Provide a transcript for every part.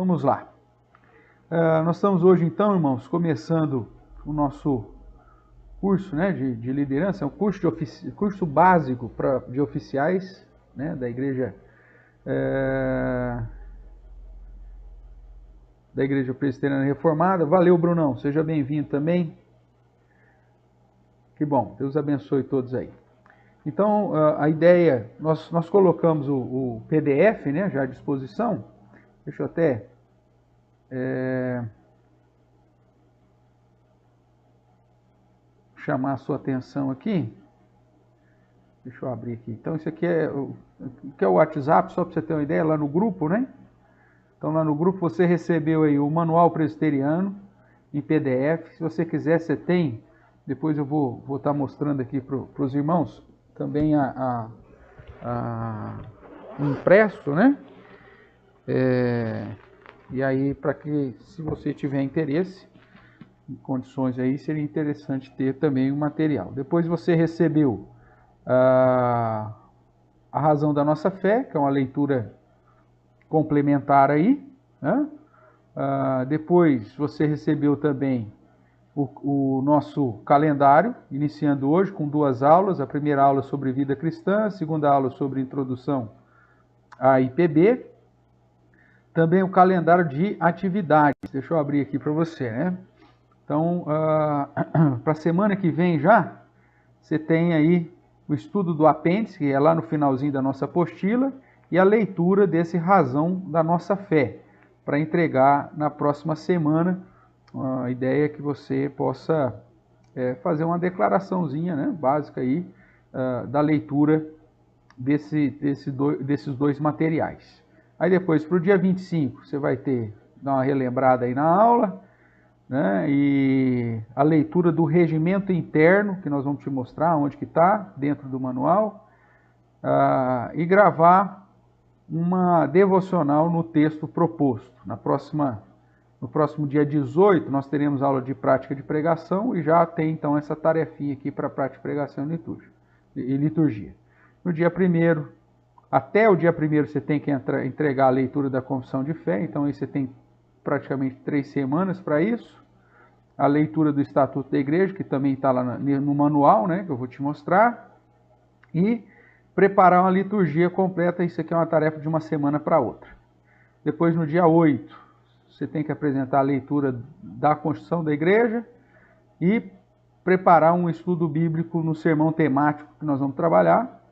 Vamos lá. Nós estamos hoje, então, irmãos, começando o nosso curso, né, de liderança. É um curso básico de oficiais, né, da Igreja Presbiteriana Reformada. Valeu, Brunão. Seja bem-vindo também. Que bom. Deus abençoe todos aí. Então, a ideia, nós colocamos o PDF, né, já à disposição. Deixa eu até chamar a sua atenção aqui. Deixa eu abrir aqui. Então, isso aqui é o WhatsApp, só para você ter uma ideia, lá no grupo, né? Então, lá no grupo você recebeu aí o Manual Presbiteriano em PDF. Se você quiser, você tem. Depois eu vou estar mostrando aqui para os irmãos também impresso, né? E aí, para que, se você tiver interesse, em condições aí, seria interessante ter também o material. Depois você recebeu a razão da nossa fé, que é uma leitura complementar aí, né? Depois você recebeu também o nosso calendário, iniciando hoje com 2 aulas. A primeira aula sobre vida cristã, a segunda aula sobre introdução à IPB. Também o calendário de atividades. Deixa eu abrir aqui para você, né? Então, para a semana que vem já, você tem aí o estudo do apêndice, que é lá no finalzinho da nossa apostila, e a leitura desse razão da nossa fé, para entregar na próxima semana. A ideia é que você possa fazer uma declaraçãozinha, né, básica aí, da leitura desses 2 materiais. Aí depois, para o dia 25, você vai dar uma relembrada aí na aula, né, e a leitura do regimento interno, que nós vamos te mostrar onde que está, dentro do manual, e gravar uma devocional no texto proposto. No próximo dia 18, nós teremos aula de prática de pregação e já tem então essa tarefinha aqui para prática de pregação e liturgia. No dia 1º, até o dia 1º, você tem que entregar a leitura da confissão de fé, então aí você tem praticamente 3 semanas para isso. A leitura do Estatuto da Igreja, que também está lá no manual, né, que eu vou te mostrar. E preparar uma liturgia completa. Isso aqui é uma tarefa de uma semana para outra. Depois, no dia 8, você tem que apresentar a leitura da Constituição da Igreja e preparar um estudo bíblico no sermão temático que nós vamos trabalhar.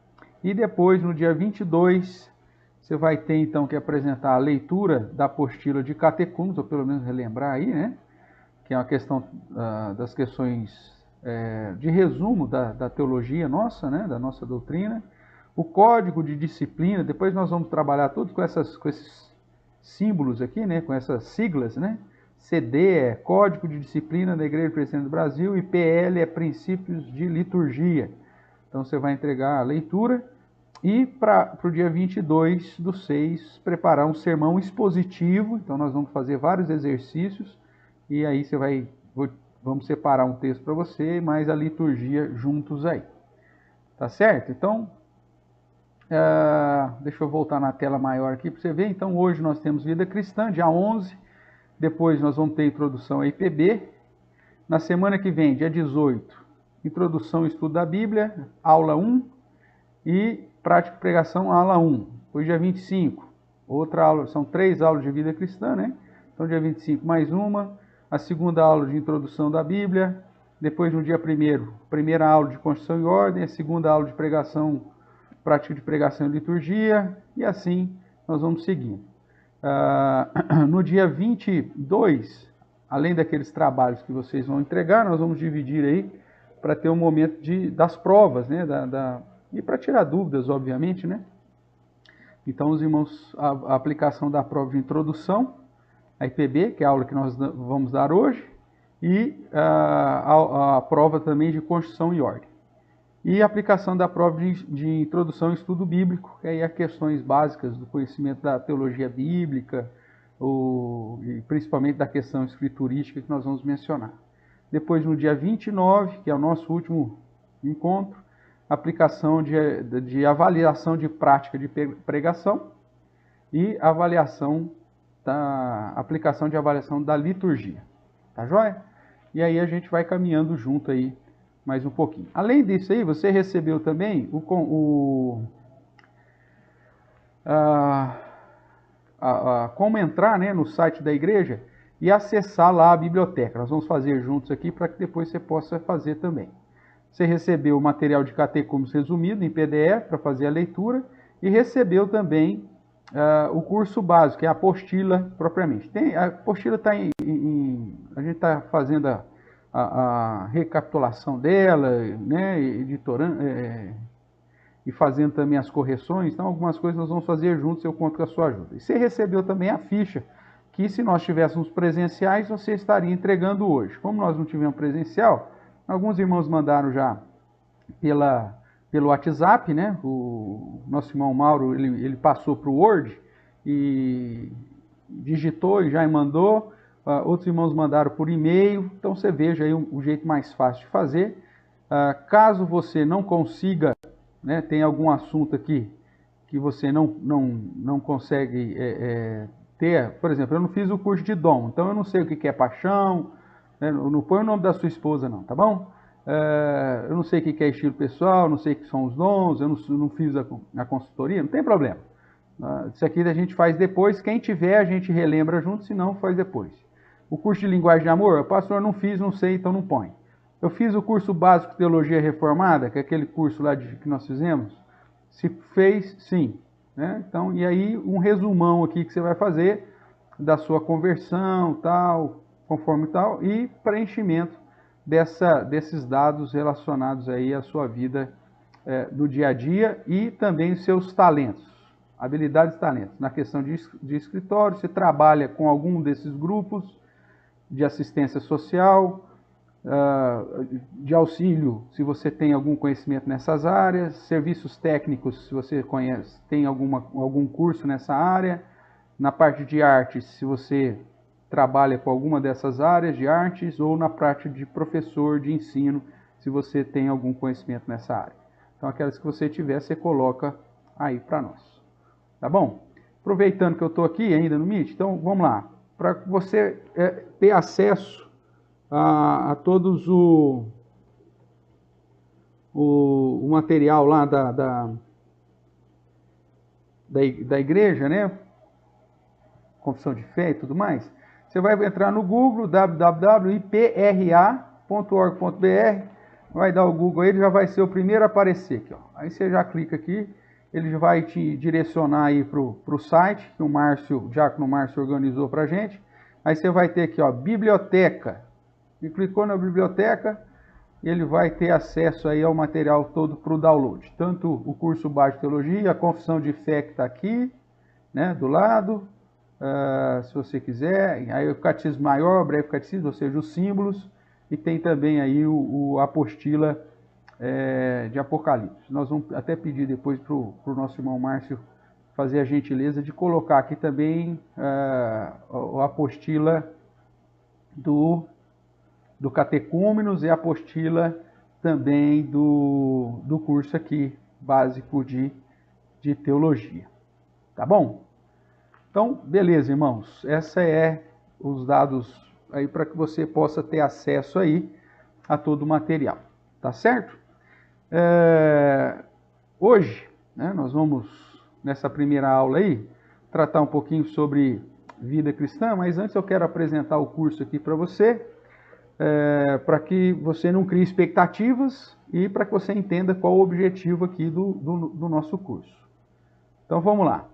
E depois, no dia 22, você vai ter então que apresentar a leitura da apostila de catecúmenos, ou pelo menos relembrar aí, né? Que é uma questão das questões de resumo da teologia nossa, né? Da nossa doutrina. O código de disciplina, depois nós vamos trabalhar tudo com esses símbolos aqui, né? Com essas siglas, né? CD é Código de Disciplina da Igreja Presbiteriana do Brasil e PL é Princípios de Liturgia. Então você vai entregar a leitura. E para o dia 22/6, preparar um sermão expositivo. Então nós vamos fazer vários exercícios. E aí vamos separar um texto para você, mais a liturgia juntos aí. Tá certo? Então, deixa eu voltar na tela maior aqui para você ver. Então, hoje nós temos Vida Cristã, dia 11. Depois nós vamos ter Introdução à IPB. Na semana que vem, dia 18, Introdução e Estudo da Bíblia, aula 1. E Prática de Pregação, aula 1. Depois, dia 25, outra aula. São 3 aulas de Vida Cristã, né? Então, dia 25, mais uma. A segunda aula de Introdução da Bíblia. Depois, no dia 1º, primeira aula de Constituição e Ordem. A segunda aula de Pregação, Prática de Pregação e Liturgia. E assim nós vamos seguindo. No dia 22, além daqueles trabalhos que vocês vão entregar, nós vamos dividir aí para ter um momento das provas, né? E para tirar dúvidas, obviamente, né? Então, os irmãos, a aplicação da prova de introdução, a IPB, que é a aula que nós vamos dar hoje, e a prova também de Constituição e Ordem. E a aplicação da prova de introdução e estudo bíblico, que aí é questões básicas do conhecimento da teologia bíblica, e principalmente da questão escriturística que nós vamos mencionar. Depois, no dia 29, que é o nosso último encontro, aplicação de avaliação de prática de pregação e avaliação aplicação de avaliação da liturgia. Tá joia? E aí a gente vai caminhando junto aí mais um pouquinho. Além disso aí, você recebeu também como entrar, né, no site da igreja e acessar lá a biblioteca. Nós vamos fazer juntos aqui para que depois você possa fazer também. Você recebeu o material de catecúmenos resumido em PDF para fazer a leitura e recebeu também o curso básico, que é a apostila propriamente. A apostila está a gente está fazendo a recapitulação dela, né, editorando, e fazendo também as correções. Então, algumas coisas nós vamos fazer juntos, eu conto com a sua ajuda. E você recebeu também a ficha, que se nós tivéssemos presenciais, você estaria entregando hoje. Como nós não tivemos presencial, alguns irmãos mandaram já pelo WhatsApp, né? O nosso irmão Mauro, ele passou para o Word e digitou e já mandou. Outros irmãos mandaram por e-mail. Então você veja aí o jeito mais fácil de fazer. Caso você não consiga, né, tem algum assunto aqui que você não consegue ter, por exemplo, eu não fiz o curso de dom, então eu não sei o que é paixão, né, não põe o nome da sua esposa não, tá bom? Eu não sei o que é estilo pessoal, não sei o que são os dons, eu não fiz a consultoria, não tem problema. Isso aqui a gente faz depois, quem tiver a gente relembra junto, se não faz depois. O curso de linguagem de amor, pastor, não fiz, não sei, então não põe. Eu fiz o curso básico de teologia reformada, que é aquele curso lá que nós fizemos. Se fez, sim. Né? Então, e aí um resumão aqui que você vai fazer da sua conversão, tal, conforme tal, e preenchimento desses dados relacionados aí à sua vida do dia a dia e também os seus talentos, habilidades e talentos. Na questão de escritório, você trabalha com algum desses grupos de assistência social, de auxílio, se você tem algum conhecimento nessas áreas, serviços técnicos, se você conhece, tem algum curso nessa área, na parte de artes, se você trabalha com alguma dessas áreas de artes, ou na parte de professor de ensino, se você tem algum conhecimento nessa área. Então, aquelas que você tiver, você coloca aí para nós. Tá bom? Aproveitando que eu estou aqui ainda no Meet, então vamos lá. Para você ter acesso a todos o material lá da igreja, né? Confissão de fé e tudo mais. Você vai entrar no Google, www.ipra.org.br, vai dar o Google aí, ele já vai ser o primeiro a aparecer aqui, ó. Aí você já clica aqui, ele já vai te direcionar aí para o site que o Diácono Márcio organizou para a gente. Aí você vai ter aqui, ó, biblioteca. E clicou na biblioteca, ele vai ter acesso aí ao material todo para o download. Tanto o curso básico de teologia, a confissão de fé que está aqui, né, do lado, se você quiser. Aí o catecismo maior, o breve catecismo, ou seja, os símbolos. E tem também aí a apostila de Apocalipse. Nós vamos até pedir depois para o nosso irmão Márcio fazer a gentileza de colocar aqui também a apostila do catecúmenos e a apostila também do curso aqui básico de teologia. Tá bom? Então, beleza, irmãos. Essa os dados aí para que você possa ter acesso aí a todo o material. Tá certo? Hoje, né, nós vamos, nessa primeira aula aí, tratar um pouquinho sobre vida cristã, mas antes eu quero apresentar o curso aqui para você, para que você não crie expectativas e para que você entenda qual o objetivo aqui do nosso curso. Então vamos lá.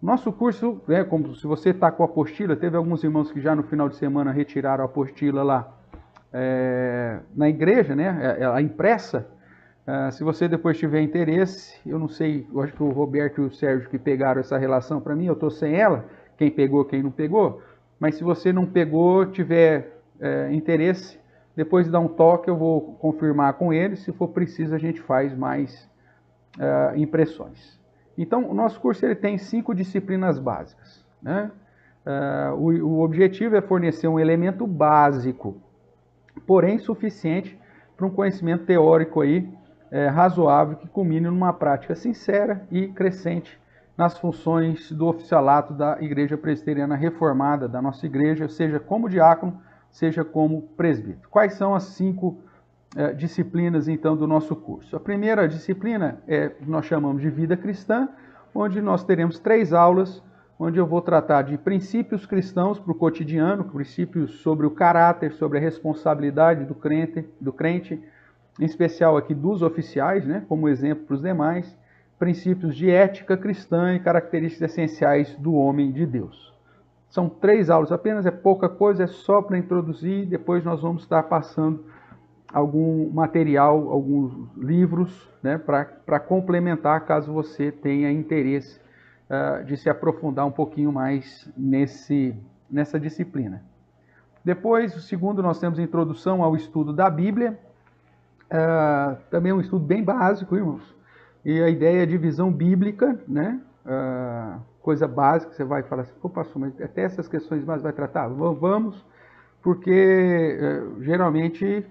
Nosso curso, como se você está com a apostila, teve alguns irmãos que já no final de semana retiraram a apostila lá na igreja, né, a impressa. Se você depois tiver interesse, eu não sei, eu acho que o Roberto e o Sérgio que pegaram essa relação para mim, eu estou sem ela, quem pegou, quem não pegou, mas se você não pegou, tiver interesse, depois dá um toque, eu vou confirmar com eles, se for preciso a gente faz mais impressões. Então, o nosso curso ele tem 5 disciplinas básicas, né? O objetivo é fornecer um elemento básico, porém suficiente para um conhecimento teórico aí, razoável, que culmine numa prática sincera e crescente nas funções do oficialato da Igreja Presbiteriana Reformada, da nossa igreja, seja como diácono, seja como presbítero. Quais são as 5 disciplinas, então, do nosso curso? A primeira disciplina nós chamamos de vida cristã, onde nós teremos 3 aulas, onde eu vou tratar de princípios cristãos para o cotidiano, princípios sobre o caráter, sobre a responsabilidade do crente, em especial aqui dos oficiais, né, como exemplo para os demais, princípios de ética cristã e características essenciais do homem de Deus. São 3 aulas apenas, é pouca coisa, é só para introduzir, depois nós vamos estar passando algum material, alguns livros, né, para complementar, caso você tenha interesse de se aprofundar um pouquinho mais nessa disciplina. Depois, o segundo, nós temos a introdução ao estudo da Bíblia, também um estudo bem básico, irmãos, e a ideia é de visão bíblica, né, coisa básica, você vai falar assim, pô, pastor, mas até essas questões mais vai tratar? Vamos, porque geralmente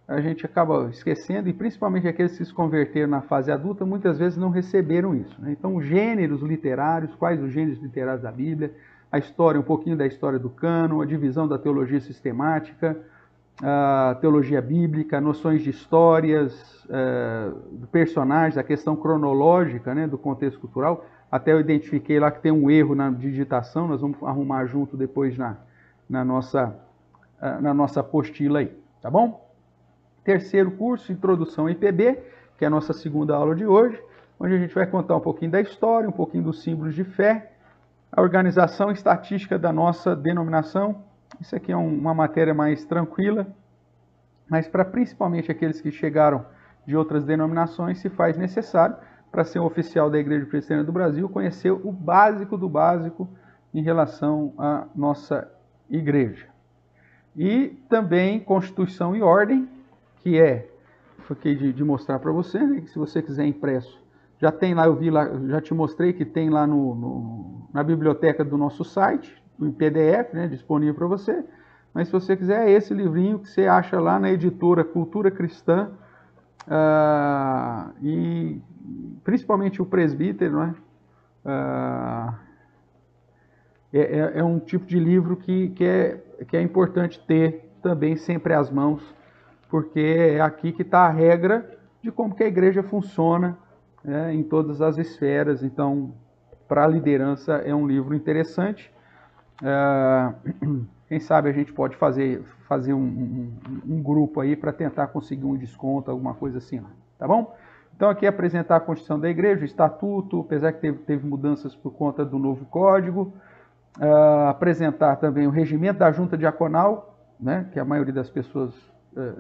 a gente acaba esquecendo, e principalmente aqueles que se converteram na fase adulta, muitas vezes não receberam isso, né? Então, gêneros literários, quais os gêneros literários da Bíblia, a história, um pouquinho da história do cânon, a divisão da teologia sistemática, a teologia bíblica, noções de histórias, personagens, a questão cronológica, né, do contexto cultural. Até eu identifiquei lá que tem um erro na digitação, nós vamos arrumar junto depois na nossa apostila aí, tá bom? Terceiro curso, Introdução ao IPB, que é a nossa segunda aula de hoje, onde a gente vai contar um pouquinho da história, um pouquinho dos símbolos de fé, a organização estatística da nossa denominação. Isso aqui é uma matéria mais tranquila, mas para principalmente aqueles que chegaram de outras denominações, se faz necessário, para ser um oficial da Igreja Presbiteriana do Brasil, conhecer o básico do básico em relação à nossa igreja. E também Constituição e Ordem, que fiquei de mostrar para você, né, que se você quiser impresso, já tem lá, eu vi lá, já te mostrei que tem lá na biblioteca do nosso site, em PDF, né, disponível para você, mas se você quiser, é esse livrinho que você acha lá na editora Cultura Cristã, e principalmente o presbítero, né, é um tipo de livro que é importante ter também sempre às mãos, porque é aqui que está a regra de como que a igreja funciona, né, em todas as esferas. Então, para a liderança é um livro interessante. Quem sabe a gente pode fazer um grupo aí para tentar conseguir um desconto, alguma coisa assim, tá bom? Então aqui apresentar a Constituição da Igreja, o Estatuto, apesar que teve mudanças por conta do novo Código, apresentar também o regimento da Junta Diaconal, né, que a maioria das pessoas,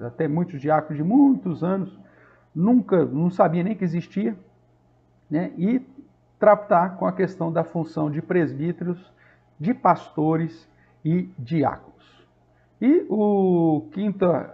até muitos diáconos de muitos anos, não sabia nem que existia, né, e tratar com a questão da função de presbíteros, de pastores e diáconos. E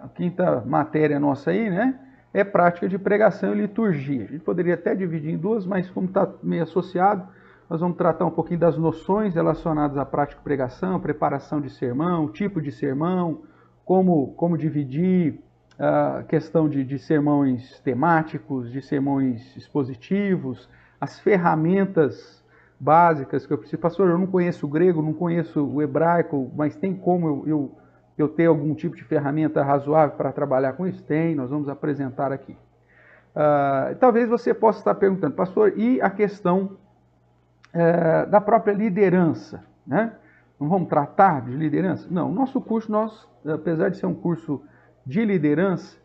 a quinta matéria nossa aí, né, é prática de pregação e liturgia. A gente poderia até dividir em 2, mas como está meio associado, nós vamos tratar um pouquinho das noções relacionadas à prática de pregação, preparação de sermão, tipo de sermão, como dividir, a questão de sermões temáticos, de sermões expositivos, as ferramentas básicas que eu preciso. Pastor, eu não conheço o grego, não conheço o hebraico, mas tem como eu ter algum tipo de ferramenta razoável para trabalhar com isso? Tem, nós vamos apresentar aqui. Talvez você possa estar perguntando, pastor, e a questão da própria liderança, né? Não vamos tratar de liderança? Não, o nosso curso, apesar de ser um curso de liderança,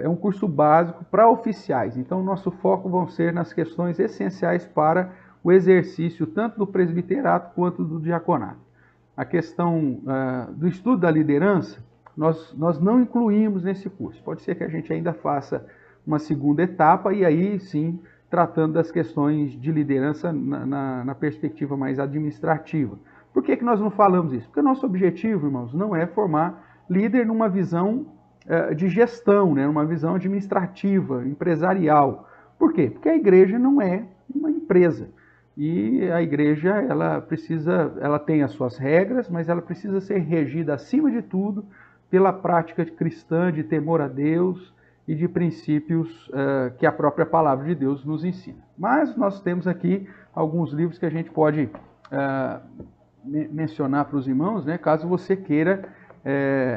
é um curso básico para oficiais. Então, o nosso foco vão ser nas questões essenciais para o exercício tanto do presbiterato quanto do diaconato. A questão do estudo da liderança, nós não incluímos nesse curso. Pode ser que a gente ainda faça uma segunda etapa e aí sim tratando das questões de liderança na perspectiva mais administrativa. Por que nós não falamos isso? Porque o nosso objetivo, irmãos, não é formar líder numa visão de gestão, né? Numa visão administrativa, empresarial. Por quê? Porque a igreja não é uma empresa. E a igreja, ela tem as suas regras, mas ela precisa ser regida, acima de tudo, pela prática cristã de temor a Deus e de princípios que a própria palavra de Deus nos ensina. Mas nós temos aqui alguns livros que a gente pode mencionar para os irmãos, né, caso você queira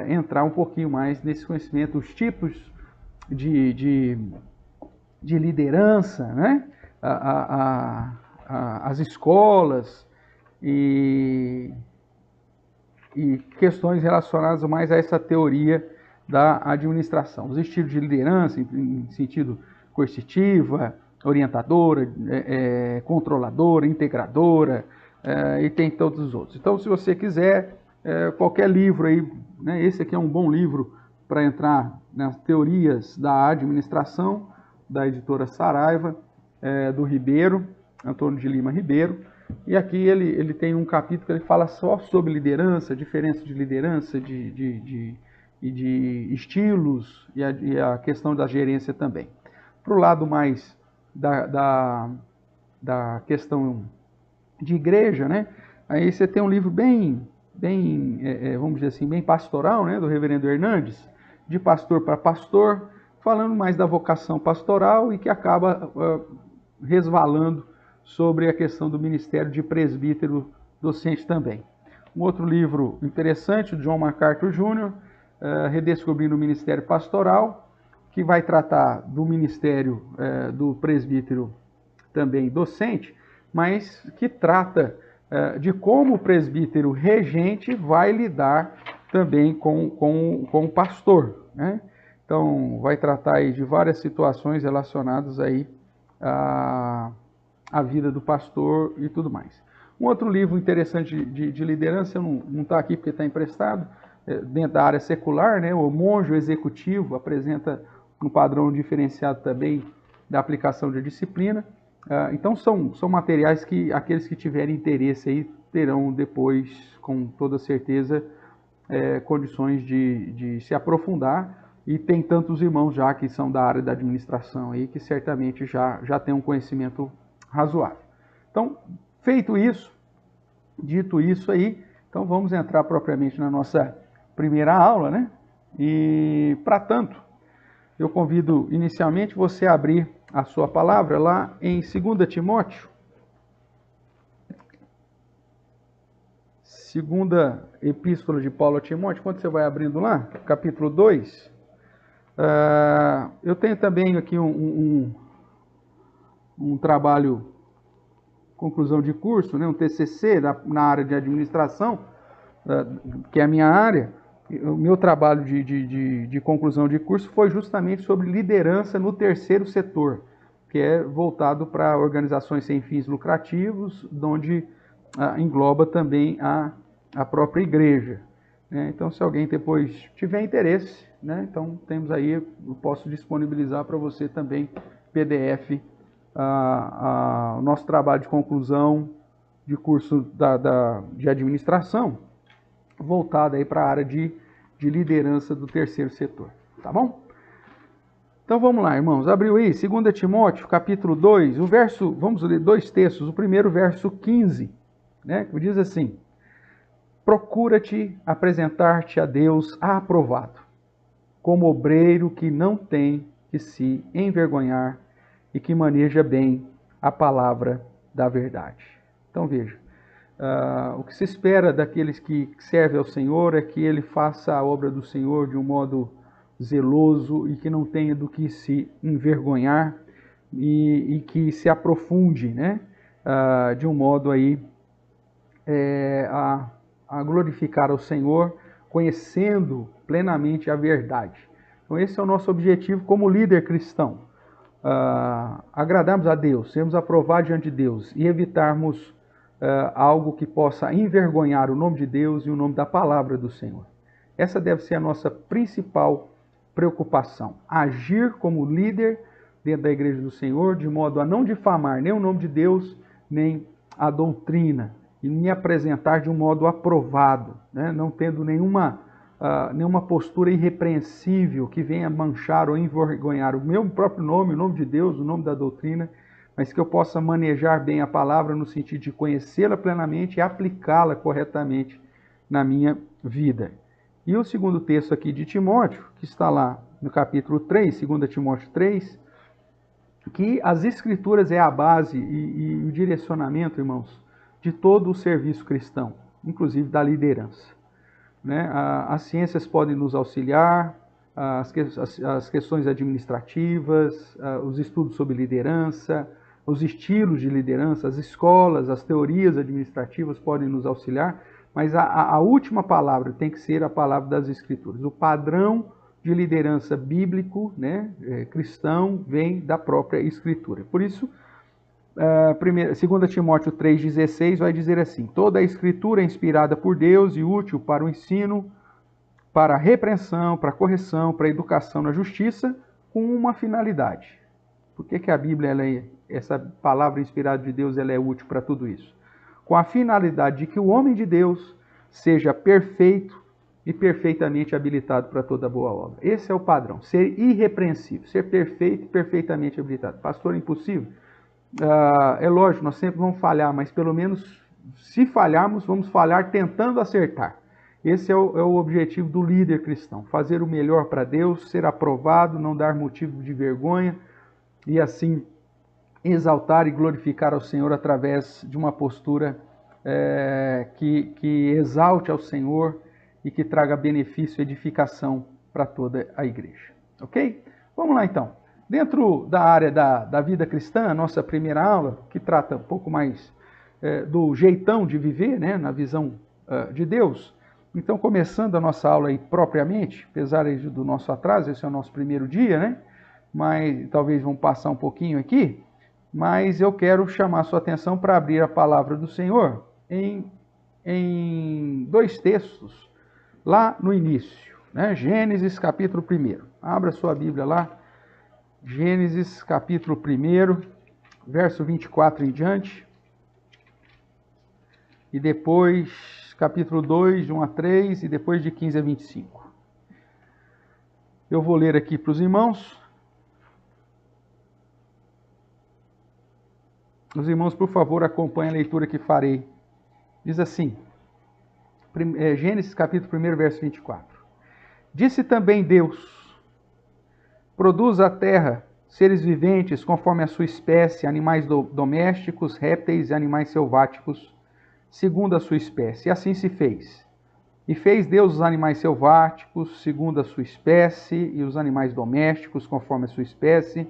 entrar um pouquinho mais nesse conhecimento, os tipos de liderança, né, as escolas e questões relacionadas mais a essa teoria da administração. Os estilos de liderança, em sentido coercitiva, orientadora, controladora, integradora, e tem todos os outros. Então, se você quiser, qualquer livro aí, né, esse aqui é um bom livro para entrar nas teorias da administração, da editora Saraiva, do Ribeiro, Antônio de Lima Ribeiro. E aqui ele tem um capítulo que ele fala só sobre liderança, diferença de liderança, de estilos e a questão da gerência também. Para o lado mais da questão de igreja, né? Aí você tem um livro bem vamos dizer assim, bem pastoral, né? Do reverendo Hernandes, de pastor para pastor, falando mais da vocação pastoral e que acaba resvalando sobre a questão do ministério de presbítero docente também. Um outro livro interessante, do John MacArthur Jr., Redescobrindo o Ministério Pastoral, que vai tratar do ministério do presbítero também docente, mas que trata de como o presbítero regente vai lidar também com o pastor, né? Então, vai tratar aí de várias situações relacionadas aí a vida do pastor e tudo mais. Um outro livro interessante de liderança, não está aqui porque está emprestado, dentro da área secular, né? O Monjo Executivo apresenta um padrão diferenciado também da aplicação de disciplina. Então são materiais que aqueles que tiverem interesse aí terão depois, com toda certeza, condições de se aprofundar. E tem tantos irmãos já que são da área da administração aí que certamente já têm um conhecimento razoável. Então, feito isso, dito isso aí, então vamos entrar propriamente na nossa primeira aula, né? E, para tanto, eu convido inicialmente você a abrir a sua palavra lá em 2 Timóteo, segunda epístola de Paulo a Timóteo, quando você vai abrindo lá, capítulo 2, eu tenho também aqui um trabalho, conclusão de curso, né, um TCC na área de administração, que é a minha área. O meu trabalho de conclusão de curso foi justamente sobre liderança no terceiro setor, que é voltado para organizações sem fins lucrativos, onde engloba também a própria igreja, né? Então, se alguém depois tiver interesse, né, então temos aí, eu posso disponibilizar para você também PDF, o nosso trabalho de conclusão de curso de administração, voltado aí para a área de liderança do terceiro setor, tá bom? Então vamos lá, irmãos, abriu aí, 2 Timóteo, capítulo 2, vamos ler dois textos, o primeiro verso 15, né, que diz assim: procura-te apresentar-te a Deus aprovado, como obreiro que não tem que se envergonhar e que maneja bem a palavra da verdade. Então veja, o que se espera daqueles que servem ao Senhor é que ele faça a obra do Senhor de um modo zeloso e que não tenha do que se envergonhar e que se aprofunde, né, de um modo aí a glorificar ao Senhor, conhecendo plenamente a verdade. Então esse é o nosso objetivo como líder cristão, agradarmos a Deus, sermos aprovados diante de Deus e evitarmos algo que possa envergonhar o nome de Deus e o nome da palavra do Senhor. Essa deve ser a nossa principal preocupação. Agir como líder dentro da igreja do Senhor, de modo a não difamar nem o nome de Deus, nem a doutrina, e me apresentar de um modo aprovado, né? Não tendo nenhuma postura irrepreensível que venha manchar ou envergonhar o meu próprio nome, o nome de Deus, o nome da doutrina, mas que eu possa manejar bem a palavra no sentido de conhecê-la plenamente e aplicá-la corretamente na minha vida. E o segundo texto aqui de Timóteo, que está lá no capítulo 3, 2 Timóteo 3, que as Escrituras é a base e o direcionamento, irmãos, de todo o serviço cristão, inclusive da liderança. Né? As ciências podem nos auxiliar, as questões administrativas, os estudos sobre liderança, os estilos de liderança, as escolas, as teorias administrativas podem nos auxiliar, mas a última palavra tem que ser a palavra das Escrituras. O padrão de liderança bíblico, né, cristão, vem da própria Escritura. Por isso, 2 Timóteo 3,16 vai dizer assim: toda a Escritura é inspirada por Deus e útil para o ensino, para a repreensão, para a correção, para a educação na justiça, com uma finalidade. Por que a Bíblia, essa palavra inspirada de Deus, ela é útil para tudo isso? Com a finalidade de que o homem de Deus seja perfeito e perfeitamente habilitado para toda boa obra. Esse é o padrão, ser irrepreensível, ser perfeito e perfeitamente habilitado. Pastor, impossível? É lógico, nós sempre vamos falhar, mas pelo menos, se falharmos, vamos falhar tentando acertar. Esse é o objetivo do líder cristão, fazer o melhor para Deus, ser aprovado, não dar motivo de vergonha e assim exaltar e glorificar ao Senhor através de uma postura que exalte ao Senhor e que traga benefício e edificação para toda a igreja. Ok? Vamos lá então. Dentro da área da vida cristã, a nossa primeira aula, que trata um pouco mais do jeitão de viver, né, na visão de Deus. Então, começando a nossa aula aí propriamente, apesar do nosso atraso, esse é o nosso primeiro dia, né? Mas talvez vamos passar um pouquinho aqui. Mas eu quero chamar a sua atenção para abrir a palavra do Senhor em dois textos, lá no início, né? Gênesis capítulo 1. Abra sua Bíblia lá. Gênesis capítulo 1, verso 24 em diante. E depois capítulo 2, de 1 a 3, e depois de 15 a 25. Eu vou ler aqui para os irmãos. Os irmãos, por favor, acompanhem a leitura que farei. Diz assim, Gênesis capítulo 1, verso 24. Disse também Deus: produz a terra seres viventes conforme a sua espécie, animais domésticos, répteis e animais selváticos, segundo a sua espécie. E assim se fez. E fez Deus os animais selváticos, segundo a sua espécie, e os animais domésticos, conforme a sua espécie,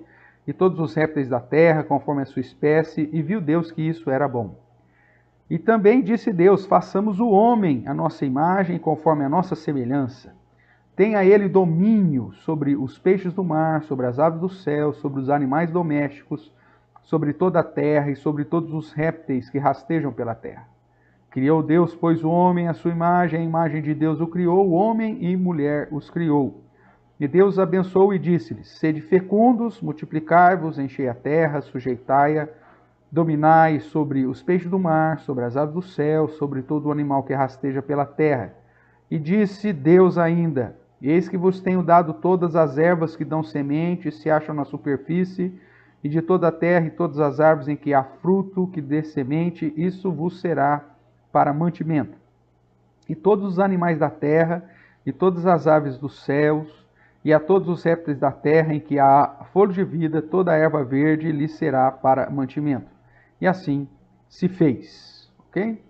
e todos os répteis da terra, conforme a sua espécie, e viu Deus que isso era bom. E também disse Deus: façamos o homem à nossa imagem, conforme a nossa semelhança. Tenha ele domínio sobre os peixes do mar, sobre as aves do céu, sobre os animais domésticos, sobre toda a terra e sobre todos os répteis que rastejam pela terra. Criou Deus, pois, o homem à sua imagem, a imagem de Deus o criou, homem e mulher os criou. E Deus abençoou e disse-lhes: sede fecundos, multiplicai-vos, enchei a terra, sujeitai-a, dominai sobre os peixes do mar, sobre as aves do céu, sobre todo o animal que rasteja pela terra. E disse Deus ainda: eis que vos tenho dado todas as ervas que dão semente, se acham na superfície, e de toda a terra e todas as árvores em que há fruto que dê semente, isso vos será para mantimento. E todos os animais da terra, e todas as aves dos céus, e a todos os répteis da terra em que há fôlego de vida, toda a erva verde lhes será para mantimento. E assim se fez. Ok?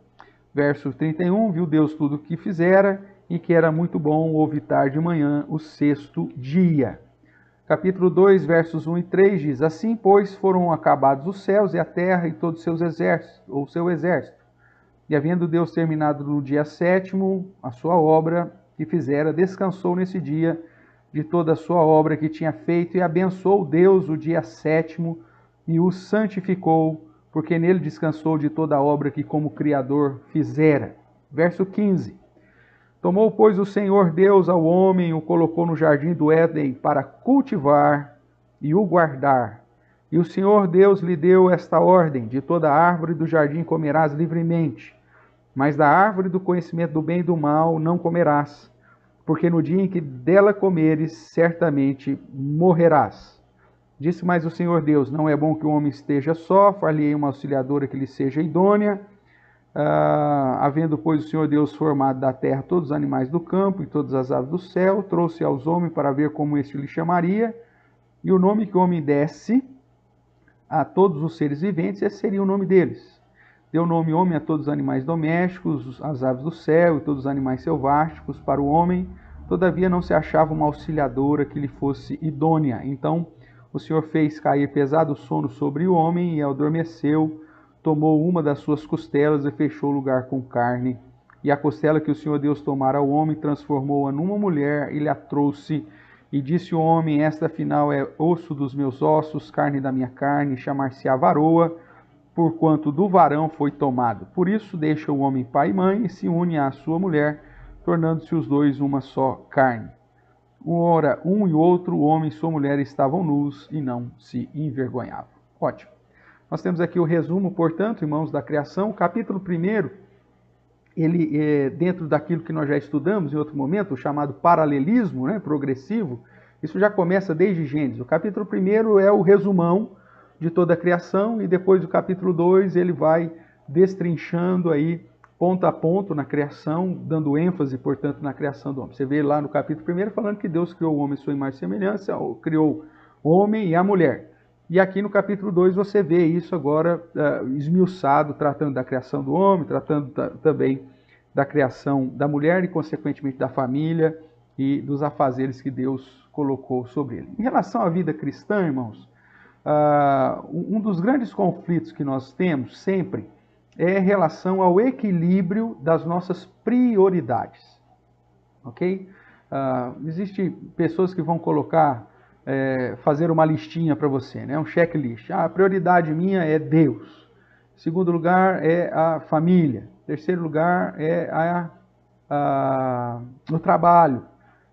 Verso 31, viu Deus tudo o que fizera, e que era muito bom, houve tarde e manhã, o sexto dia. Capítulo 2, versos 1 e 3 diz: assim, pois, foram acabados os céus e a terra e todos seus exércitos, ou seu exército. E havendo Deus terminado no dia sétimo a sua obra que fizera, descansou nesse dia de toda a sua obra que tinha feito, e abençoou Deus o dia sétimo e o santificou, porque nele descansou de toda a obra que como Criador fizera. Verso 15. Tomou, pois, o Senhor Deus ao homem e o colocou no jardim do Éden para cultivar e o guardar. E o Senhor Deus lhe deu esta ordem: de toda árvore do jardim comerás livremente, mas da árvore do conhecimento do bem e do mal não comerás, porque no dia em que dela comeres, certamente morrerás. Disse mais o Senhor Deus: não é bom que o homem esteja só, far-lhe-ei uma auxiliadora que lhe seja idônea. Havendo, pois, o Senhor Deus formado da terra todos os animais do campo e todas as aves do céu, trouxe aos homens para ver como este lhe chamaria, e o nome que o homem desse a todos os seres viventes, esse seria o nome deles. Deu nome homem a todos os animais domésticos, as aves do céu e todos os animais selváticos para o homem, todavia não se achava uma auxiliadora que lhe fosse idônea. Então o Senhor fez cair pesado sono sobre o homem e adormeceu, tomou uma das suas costelas e fechou o lugar com carne. E a costela que o Senhor Deus tomara ao homem, transformou-a numa mulher e lhe a trouxe. E disse o homem, esta afinal é osso dos meus ossos, carne da minha carne, chamar-se-á varoa, porquanto do varão foi tomado. Por isso deixa o homem pai e mãe e se une à sua mulher, tornando-se os dois uma só carne. Ora, um e outro, o homem e sua mulher, estavam nus e não se envergonhavam. Ótimo. Nós temos aqui o resumo, portanto, irmãos, da criação. O capítulo 1, ele é dentro daquilo que nós já estudamos em outro momento, o chamado paralelismo, né, progressivo. Isso já começa desde Gênesis. O capítulo 1 é o resumão de toda a criação e depois do capítulo 2 ele vai destrinchando aí ponto a ponto na criação, dando ênfase, portanto, na criação do homem. Você vê lá no capítulo 1 falando que Deus criou o homem à sua imagem e semelhança, criou o homem e a mulher. E aqui no capítulo 2 você vê isso agora esmiuçado, tratando da criação do homem, tratando também da criação da mulher e, consequentemente, da família e dos afazeres que Deus colocou sobre ele. Em relação à vida cristã, irmãos, um dos grandes conflitos que nós temos sempre é em relação ao equilíbrio das nossas prioridades. Ok? Existem pessoas que vão colocar, fazer uma listinha para você, né? Um checklist. A prioridade minha é Deus. Segundo lugar é a família. Terceiro lugar é o trabalho.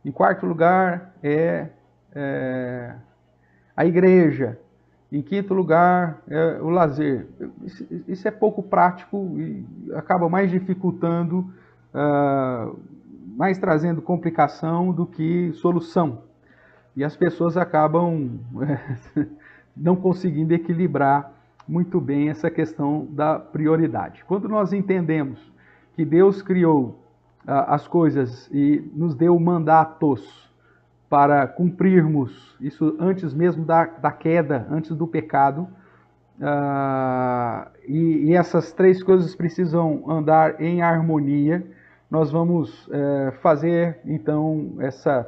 Em quarto lugar é a igreja. Em quinto lugar é o lazer. Isso é pouco prático e acaba mais dificultando, mais trazendo complicação do que solução. E as pessoas acabam não conseguindo equilibrar muito bem essa questão da prioridade. Quando nós entendemos que Deus criou as coisas e nos deu mandatos para cumprirmos, isso antes mesmo da queda, antes do pecado, e essas três coisas precisam andar em harmonia, nós vamos fazer, então,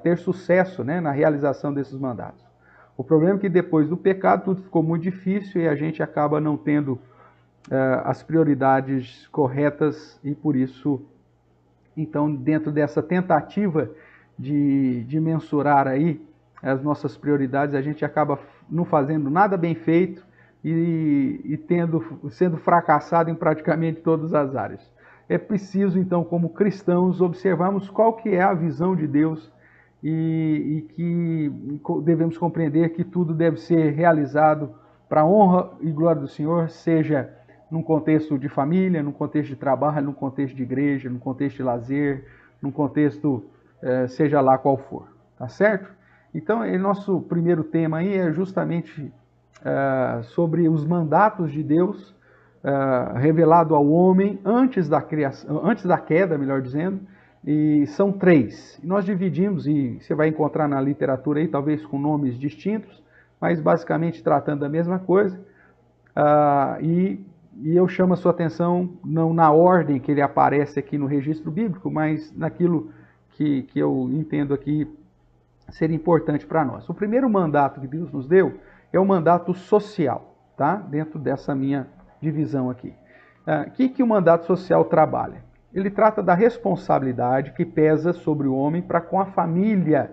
ter sucesso, né, na realização desses mandatos. O problema é que depois do pecado tudo ficou muito difícil e a gente acaba não tendo as prioridades corretas e por isso, então, dentro dessa tentativa de mensurar aí as nossas prioridades, a gente acaba não fazendo nada bem feito e sendo fracassado em praticamente todas as áreas. É preciso, então, como cristãos, observarmos qual que é a visão de Deus e que devemos compreender que tudo deve ser realizado para a honra e glória do Senhor, seja num contexto de família, num contexto de trabalho, num contexto de igreja, num contexto de lazer, num contexto, seja lá qual for. Tá certo? Então, nosso primeiro tema aí é justamente sobre os mandatos de Deus, revelado ao homem antes da criação, antes da queda, melhor dizendo, e são 3. Nós dividimos, e você vai encontrar na literatura aí, talvez com nomes distintos, mas basicamente tratando da mesma coisa, e eu chamo a sua atenção não na ordem que ele aparece aqui no registro bíblico, mas naquilo que eu entendo aqui ser importante para nós. O primeiro mandato que Deus nos deu é o mandato social, tá? Dentro dessa minha divisão aqui. O que o mandato social trabalha? Ele trata da responsabilidade que pesa sobre o homem para com a família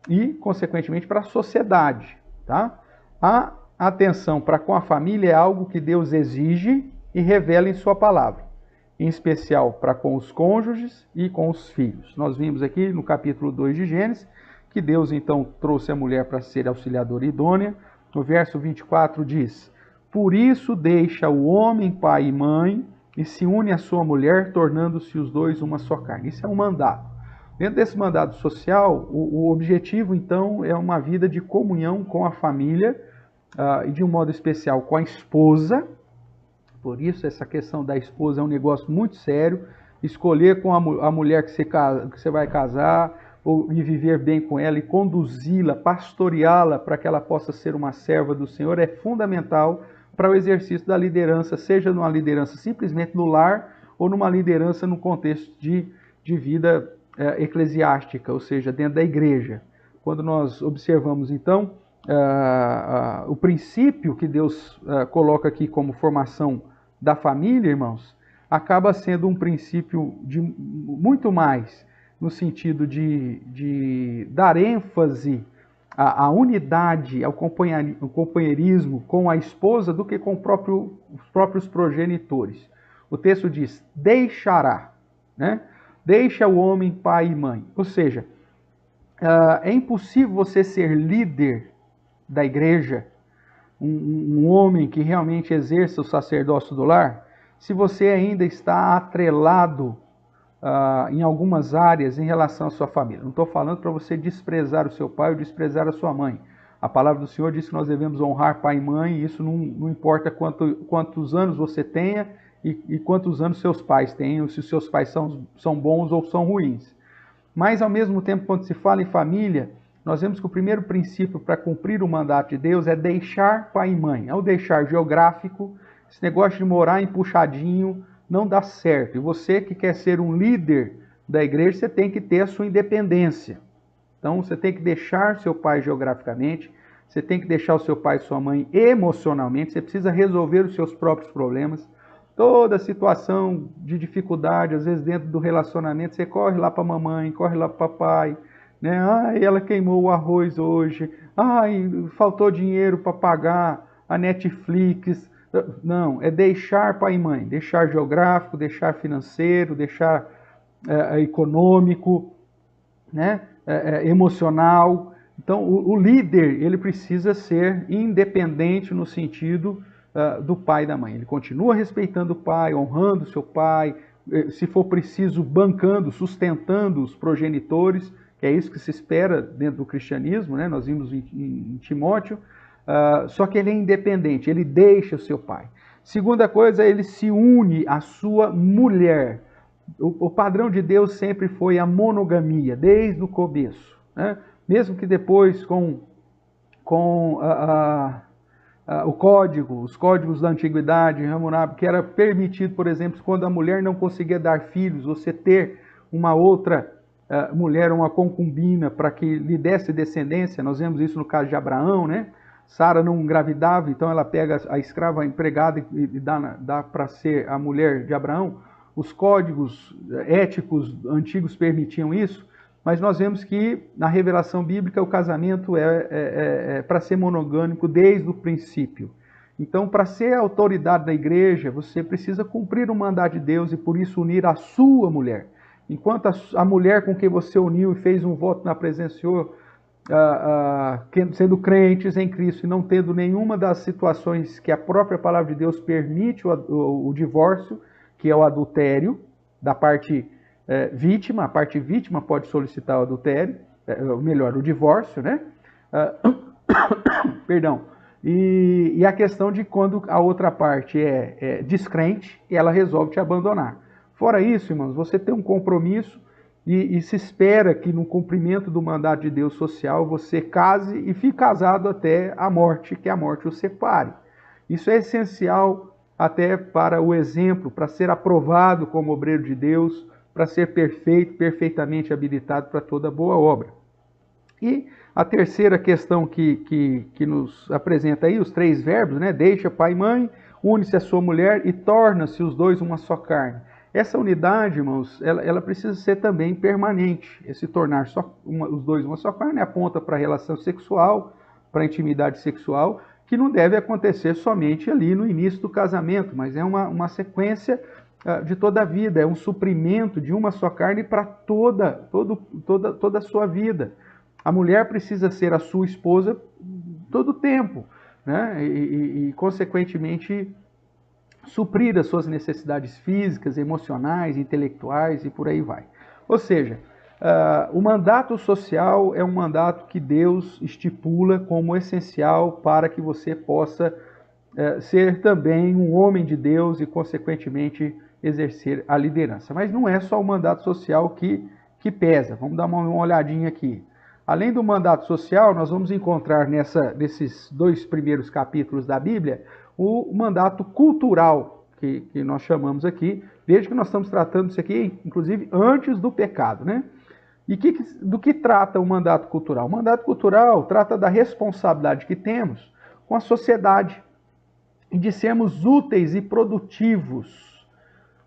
e, consequentemente, para a sociedade. Tá? A atenção para com a família é algo que Deus exige e revela em sua palavra, em especial para com os cônjuges e com os filhos. Nós vimos aqui no capítulo 2 de Gênesis que Deus, então, trouxe a mulher para ser auxiliadora idônea. No verso 24 diz: por isso deixa o homem pai e mãe e se une à sua mulher, tornando-se os dois uma só carne. Isso é um mandato. Dentro desse mandato social, o objetivo, então, é uma vida de comunhão com a família, e de um modo especial com a esposa, Por isso, essa questão da esposa é um negócio muito sério. Escolher com a mulher que você vai casar, e viver bem com ela e conduzi-la, pastoreá-la para que ela possa ser uma serva do Senhor é fundamental para o exercício da liderança, seja numa liderança simplesmente no lar ou numa liderança no contexto de vida eclesiástica, ou seja, dentro da igreja. Quando nós observamos, então, o princípio que Deus coloca aqui como formação da família, irmãos, acaba sendo um princípio de muito mais no sentido de dar ênfase à unidade, ao companheirismo com a esposa do que com os próprios progenitores. O texto diz, deixará, né? Deixa o homem pai e mãe. Ou seja, é impossível você ser líder da igreja, um homem que realmente exerça o sacerdócio do lar, se você ainda está atrelado em algumas áreas em relação à sua família. Não estou falando para você desprezar o seu pai ou desprezar a sua mãe. A palavra do Senhor diz que nós devemos honrar pai e mãe, e isso não importa quantos anos você tenha e quantos anos seus pais têm, ou se os seus pais são bons ou são ruins. Mas, ao mesmo tempo, quando se fala em família, nós vemos que o primeiro princípio para cumprir o mandato de Deus é deixar pai e mãe. Ao deixar geográfico, esse negócio de morar empuxadinho não dá certo. E você que quer ser um líder da igreja, você tem que ter a sua independência. Então, você tem que deixar seu pai geograficamente, você tem que deixar o seu pai e sua mãe emocionalmente, você precisa resolver os seus próprios problemas. Toda situação de dificuldade, às vezes dentro do relacionamento, você corre lá para a mamãe, corre lá para o papai, né? Ai, ela queimou o arroz hoje, ai, faltou dinheiro para pagar a Netflix. Não, é deixar pai e mãe, deixar geográfico, deixar financeiro, deixar econômico, né? Emocional. Então, o líder, ele precisa ser independente no sentido do pai e da mãe. Ele continua respeitando o pai, honrando seu pai, se for preciso, bancando, sustentando os progenitores, que é isso que se espera dentro do cristianismo, né? Nós vimos em Timóteo, só que ele é independente, ele deixa o seu pai. Segunda coisa, ele se une à sua mulher. O padrão de Deus sempre foi a monogamia, desde o começo, né? Mesmo que depois com os códigos da antiguidade, que era permitido, por exemplo, quando a mulher não conseguia dar filhos, você ter uma outra mulher, uma concubina, para que lhe desse descendência. Nós vemos isso no caso de Abraão, né? Sara não engravidava, então ela pega a escrava empregada e dá para ser a mulher de Abraão. Os códigos éticos antigos permitiam isso, mas nós vemos que na revelação bíblica o casamento é para ser monogâmico desde o princípio. Então, para ser autoridade da igreja, você precisa cumprir o mandato de Deus e por isso unir a sua mulher. Enquanto a mulher com quem você uniu e fez um voto na presença do Senhor, sendo crentes em Cristo e não tendo nenhuma das situações que a própria palavra de Deus permite o divórcio, que é o adultério, da parte vítima, a parte vítima pode solicitar o adultério, o divórcio, né? Perdão. E a questão de quando a outra parte é descrente e ela resolve te abandonar. Fora isso, irmãos, você tem um compromisso e se espera que no cumprimento do mandato de Deus social você case e fique casado até a morte, que a morte o separe. Isso é essencial até para o exemplo, para ser aprovado como obreiro de Deus, para ser perfeito, perfeitamente habilitado para toda boa obra. E a terceira questão que nos apresenta aí, os três verbos, né? Deixa pai e mãe, une-se a sua mulher e torna-se os dois uma só carne. Essa unidade, irmãos, ela precisa ser também permanente. Esse tornar os dois uma só carne aponta para a relação sexual, para a intimidade sexual, que não deve acontecer somente ali no início do casamento, mas é uma sequência de toda a vida, é um suprimento de uma só carne para toda a sua vida. A mulher precisa ser a sua esposa todo o tempo, né? E consequentemente, suprir as suas necessidades físicas, emocionais, intelectuais e por aí vai. Ou seja, o mandato social é um mandato que Deus estipula como essencial para que você possa ser também um homem de Deus e, consequentemente, exercer a liderança. Mas não é só o mandato social que pesa. Vamos dar uma olhadinha aqui. Além do mandato social, nós vamos encontrar nesses 2 primeiros capítulos da Bíblia o mandato cultural, que nós chamamos aqui. Veja que nós estamos tratando isso aqui, inclusive, antes do pecado, né? E do que trata o mandato cultural? O mandato cultural trata da responsabilidade que temos com a sociedade e de sermos úteis e produtivos.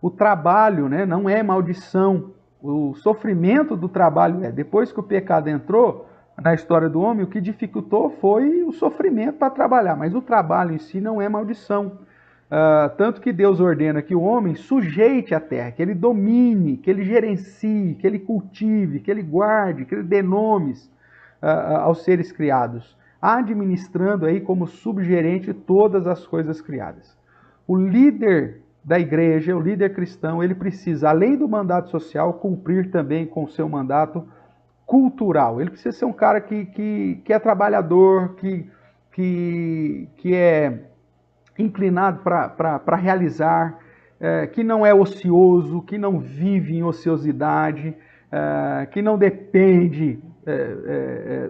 O trabalho, né, não é maldição. O sofrimento do trabalho é. Depois que o pecado entrou na história do homem, o que dificultou foi o sofrimento para trabalhar. Mas o trabalho em si não é maldição. Tanto que Deus ordena que o homem sujeite a terra, que ele domine, que ele gerencie, que ele cultive, que ele guarde, que ele dê nomes aos seres criados, administrando aí como subgerente todas as coisas criadas. O líder da igreja, o líder cristão, ele precisa, além do mandato social, cumprir também com o seu mandato cultural. Ele precisa ser um cara que é trabalhador, que é inclinado para realizar, que não é ocioso, que não vive em ociosidade, que não depende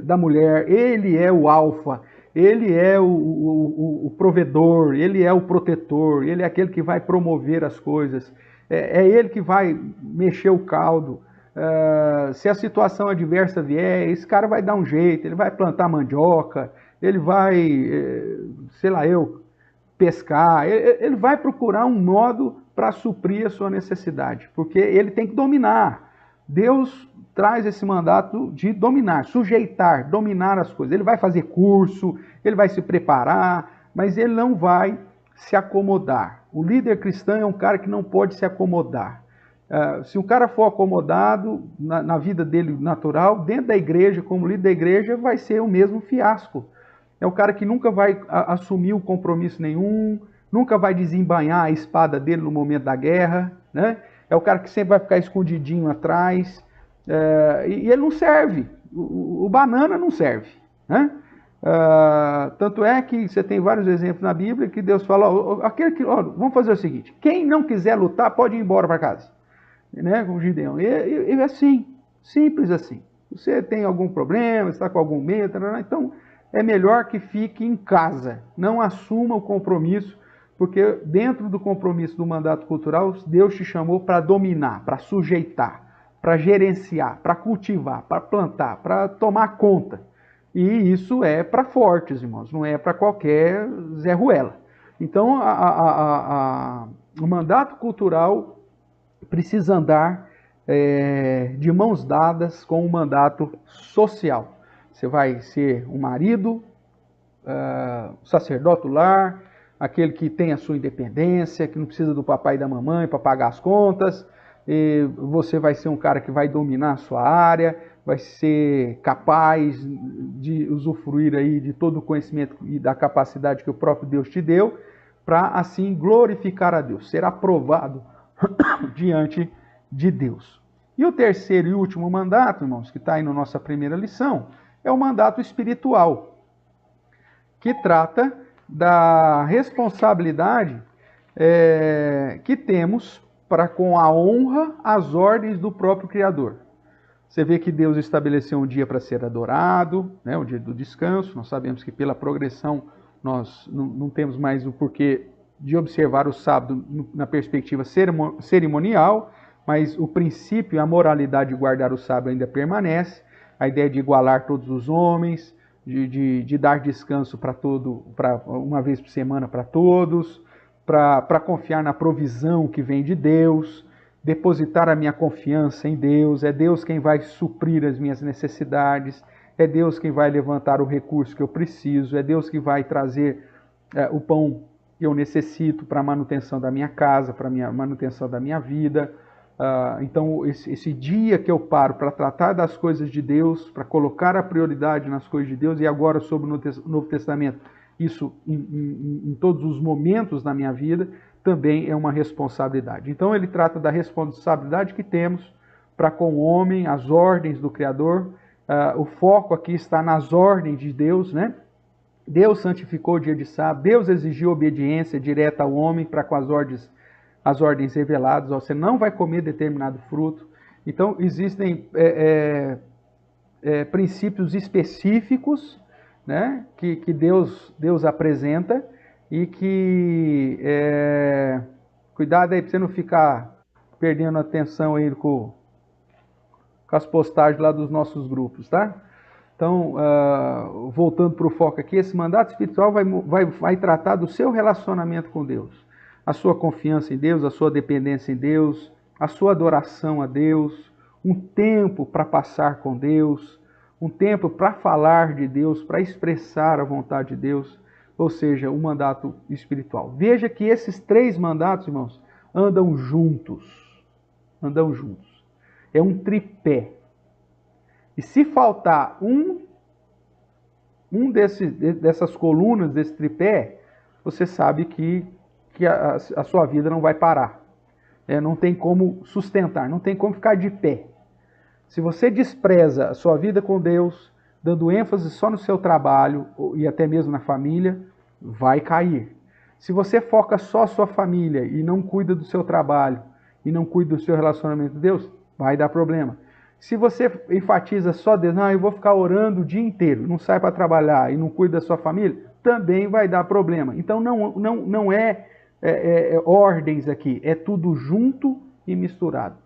da mulher. Ele é o alfa, ele é o provedor, ele é o protetor, ele é aquele que vai promover as coisas, é ele que vai mexer o caldo. Se a situação adversa vier, esse cara vai dar um jeito, ele vai plantar mandioca, ele vai, sei lá pescar, ele vai procurar um modo para suprir a sua necessidade, porque ele tem que dominar. Deus traz esse mandato de dominar, sujeitar, dominar as coisas. Ele vai fazer curso, ele vai se preparar, mas ele não vai se acomodar. O líder cristão é um cara que não pode se acomodar. Se o cara for acomodado na vida dele natural, dentro da igreja, como líder da igreja, vai ser o mesmo fiasco. É o cara que nunca vai assumir o compromisso nenhum, nunca vai desembainhar a espada dele no momento da guerra, né? É o cara que sempre vai ficar escondidinho atrás, e ele não serve. O banana não serve, né? Tanto é que você tem vários exemplos na Bíblia que Deus fala, vamos fazer o seguinte, quem não quiser lutar pode ir embora para casa, né? Com o Gideão. E assim, simples assim. Você tem algum problema, está com algum medo, então é melhor que fique em casa, não assuma o compromisso, porque dentro do compromisso do mandato cultural, Deus te chamou para dominar, para sujeitar, para gerenciar, para cultivar, para plantar, para tomar conta. E isso é para fortes, irmãos, não é para qualquer Zé Ruela. Então, o mandato cultural precisa andar de mãos dadas com o mandato social. Você vai ser um marido, sacerdote do lar, aquele que tem a sua independência, que não precisa do papai e da mamãe para pagar as contas. E você vai ser um cara que vai dominar a sua área, vai ser capaz de usufruir aí de todo o conhecimento e da capacidade que o próprio Deus te deu, para assim glorificar a Deus, ser aprovado diante de Deus. E o terceiro e último mandato, irmãos, que está aí na nossa primeira lição, é o mandato espiritual, que trata da responsabilidade que temos para com a honra às ordens do próprio Criador. Você vê que Deus estabeleceu um dia para ser adorado, né, o dia do descanso. Nós sabemos que pela progressão nós não temos mais o porquê de observar o sábado na perspectiva cerimonial, mas o princípio e a moralidade de guardar o sábado ainda permanece. A ideia de igualar todos os homens, de dar descanso para uma vez por semana para todos, para confiar na provisão que vem de Deus, depositar a minha confiança em Deus. É Deus quem vai suprir as minhas necessidades, é Deus quem vai levantar o recurso que eu preciso, é Deus que vai trazer o pão que eu necessito para a manutenção da minha casa, para a manutenção da minha vida. Então, esse dia que eu paro para tratar das coisas de Deus, para colocar a prioridade nas coisas de Deus, e agora sobre o Novo Testamento, isso em todos os momentos da minha vida, também é uma responsabilidade. Então, ele trata da responsabilidade que temos para com o homem, as ordens do Criador. O foco aqui está nas ordens de Deus, né? Deus santificou o dia de sábado, Deus exigiu obediência direta ao homem para com as ordens reveladas, você não vai comer determinado fruto. Então, existem princípios específicos, né, que Deus apresenta e que, cuidado aí para você não ficar perdendo atenção aí com as postagens lá dos nossos grupos, tá? Então, voltando para o foco aqui, esse mandato espiritual vai tratar do seu relacionamento com Deus, a sua confiança em Deus, a sua dependência em Deus, a sua adoração a Deus, um tempo para passar com Deus, um tempo para falar de Deus, para expressar a vontade de Deus, ou seja, um mandato espiritual. Veja que esses 3 mandatos, irmãos, andam juntos. Andam juntos. É um tripé. E se faltar dessas colunas, desse tripé, você sabe que a sua vida não vai parar. Não tem como sustentar, não tem como ficar de pé. Se você despreza a sua vida com Deus, dando ênfase só no seu trabalho e até mesmo na família, vai cair. Se você foca só a sua família e não cuida do seu trabalho e não cuida do seu relacionamento com Deus, vai dar problema. Se você enfatiza só Deus, não, eu vou ficar orando o dia inteiro, não sai para trabalhar e não cuida da sua família, também vai dar problema. Então não é ordens aqui, é tudo junto e misturado.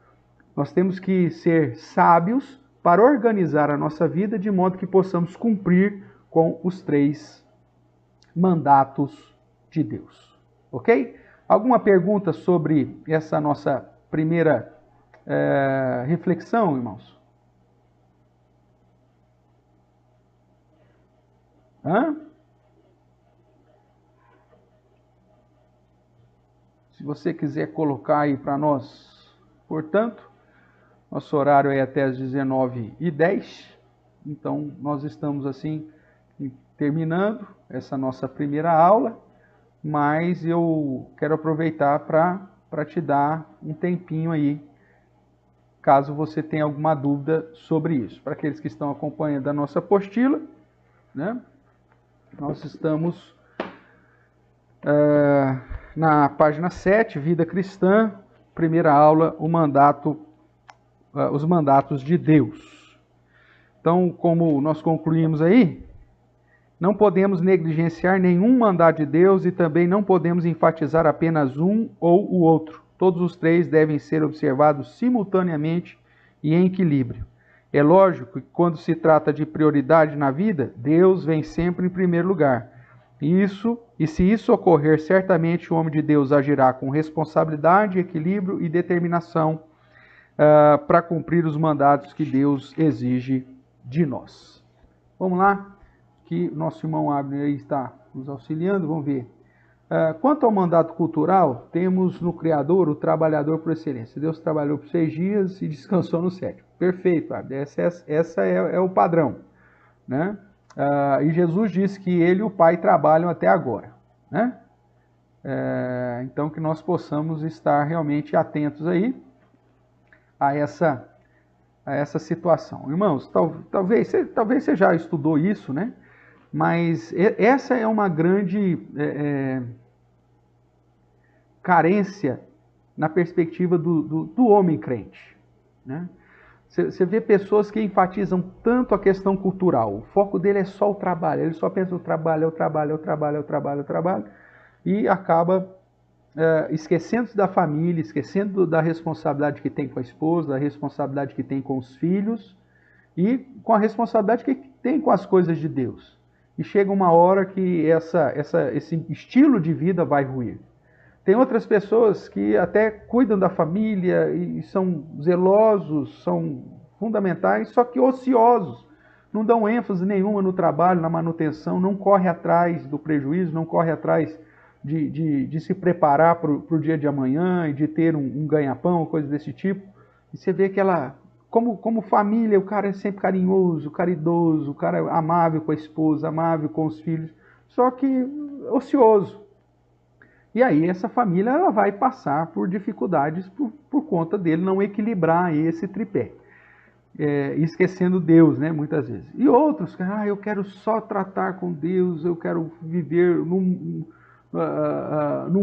Nós temos que ser sábios para organizar a nossa vida de modo que possamos cumprir com os 3 mandatos de Deus. Ok? Alguma pergunta sobre essa nossa primeira reflexão, irmãos? Se você quiser colocar aí para nós, portanto, nosso horário é até as 19h10, então nós estamos assim terminando essa nossa primeira aula, mas eu quero aproveitar para te dar um tempinho aí, caso você tenha alguma dúvida sobre isso. Para aqueles que estão acompanhando a nossa apostila, né? Nós estamos na página 7, Vida Cristã, primeira aula, os mandatos de Deus. Então, como nós concluímos aí, não podemos negligenciar nenhum mandato de Deus e também não podemos enfatizar apenas um ou o outro. Todos os 3 devem ser observados simultaneamente e em equilíbrio. É lógico que quando se trata de prioridade na vida, Deus vem sempre em primeiro lugar. E se isso ocorrer, certamente o homem de Deus agirá com responsabilidade, equilíbrio e determinação para cumprir os mandatos que Deus exige de nós. Vamos lá, que nosso irmão Abner aí está nos auxiliando, vamos ver. Quanto ao mandato cultural, temos no Criador o trabalhador por excelência. Deus trabalhou por 6 dias e descansou no 7º. Perfeito, Abner. Essa é o padrão, né? E Jesus disse que ele e o Pai trabalham até agora, né? Então que nós possamos estar realmente atentos aí a essa situação. Irmãos, talvez você já estudou isso, né? Mas essa é uma grande carência na perspectiva do homem crente, né? Você vê pessoas que enfatizam tanto a questão cultural, o foco dele é só o trabalho, ele só pensa no trabalho, e acaba esquecendo-se da família, esquecendo da responsabilidade que tem com a esposa, da responsabilidade que tem com os filhos e com a responsabilidade que tem com as coisas de Deus. E chega uma hora que esse estilo de vida vai ruir. Tem outras pessoas que até cuidam da família e são zelosos, são fundamentais, só que ociosos. Não dão ênfase nenhuma no trabalho, na manutenção, não corre atrás do prejuízo, não corre atrás de se preparar para o dia de amanhã e de ter um ganha-pão, coisa desse tipo. E você vê que como família, o cara é sempre carinhoso, caridoso, o cara é amável com a esposa, amável com os filhos, só que ocioso. E aí essa família ela vai passar por dificuldades por conta dele não equilibrar esse tripé. esquecendo Deus, né, muitas vezes. E outros, eu quero só tratar com Deus, eu quero viver num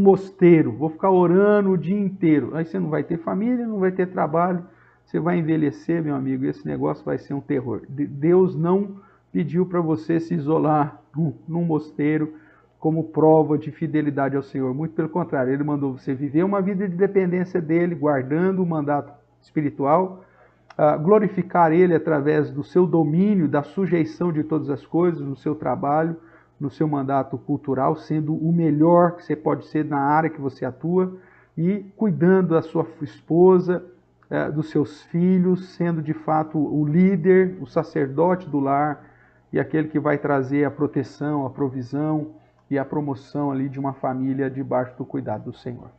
mosteiro, vou ficar orando o dia inteiro. Aí você não vai ter família, não vai ter trabalho, você vai envelhecer, meu amigo, esse negócio vai ser um terror. Deus não pediu para você se isolar num mosteiro como prova de fidelidade ao Senhor. Muito pelo contrário, Ele mandou você viver uma vida de dependência dEle, guardando o mandato espiritual, glorificar Ele através do seu domínio, da sujeição de todas as coisas, no seu trabalho, no seu mandato cultural, sendo o melhor que você pode ser na área que você atua e cuidando da sua esposa, dos seus filhos, sendo de fato o líder, o sacerdote do lar e aquele que vai trazer a proteção, a provisão e a promoção ali de uma família debaixo do cuidado do Senhor.